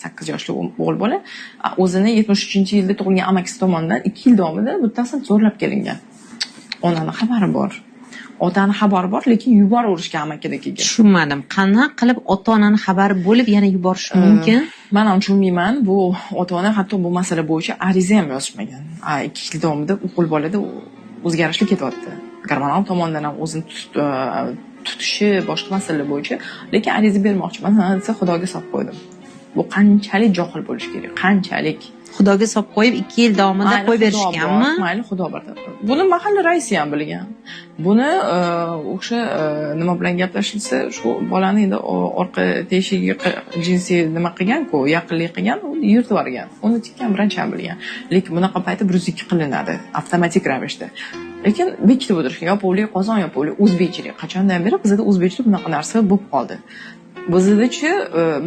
8 yoshli o'g'il bola o'zini 73-yilda tug'ilgan amakisi tomonidan 2 yil davomida bittasini zo'rlab kelingan. Onani xabari bor. Otani xabari bor, lekin yuboraverishgan amakidagiga. Tushunmadim. Qanaqa qilib ota-onani xabari bo'lib yana yuborish mumkin? Men ham tushunmayman. Bu ota-ona hatto bu masala bo'yicha ariza ham yozishmagan. 2 yil davomida o'g'il bolada o'zgarishlar ketyapti. Garmonal tomonidan ham o'zini tutishi boshqa masalalar bo'yicha, lekin ariza bermoqchiman. Desa Xudoga solib qo'ydim. Bu qanchalik johil bo'lish kerak? Qanchalik? Xudoga solib qo'yib 2 yil davomida qo'yib berishganmi? Mayli, Xudo bor. Buni mahalla raisi ham bilgan. Buni o'sha nima bilan gaplashilsa, shu bolani endi orqa teshigiga jinsiy nima qilgan-ku, yaqinlik qilgan, uni yurtib yuborgan. Uni tikkan birinchi ham bilgan. Lekin bunaqa paytda 102 qilinadi avtomatik ravishda. Lekin bekitib o'tirishgan, yo puli qozon, yo puli o'zbekchilik. Qachondan beri bizda o'zbekchilik bunaqa narsa bo'lib qoldi. Bizda-chi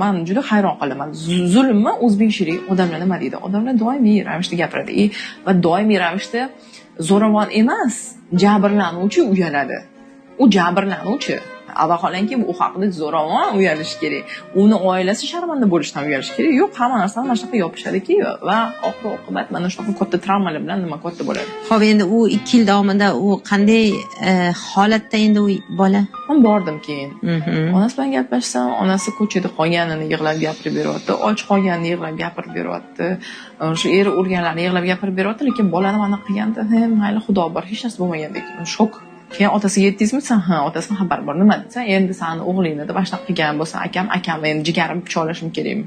men juda hayron qolaman. Zulmmi, o'zbekchilik, odamlar nima deydi? Odamlar doimiy ravishda gapiradi. Va doimiy ravishda zo'ravon emas, jabrlanuvchi uyaladi. U jabrlanuvchi. Vaholanki u haqida zo'ravon uyalish kerak. Uni oilasi sharmanda bo'lishdan uyalish kerak. Yo'q, hamma narsani mana shunaqa yopishadiki va oxir-oqibat mana shunaqa katta travmalar bilan nima katta bo'ladi. Xo'p, endi u 2 yil davomida u qanday holatda endi u bola? Men bordim keyin. Onasi bilan gaplashsam, onasi ko'chada qolganini yig'lab gapirib beryapti, och qolganini yig'lab gapirib beryapti. O'sha eri urganlarni yig'lab gapirib beryapti, lekin bolani mana qilganda, mayli Xudo bor, hech narsa bo'lmagandek. Shok. Keyin otasiga aytdingizmi? Sen otasining xabar bor. Nima desa, endi seni o'g'lingni deb ashna qilgan bo'lsa, akam endi jigarim pichoqlashim kerakmi?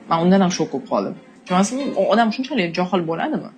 Men undan ham shok bo'lib qoldim. Chunki odam shunchalik johil bo'ladimi?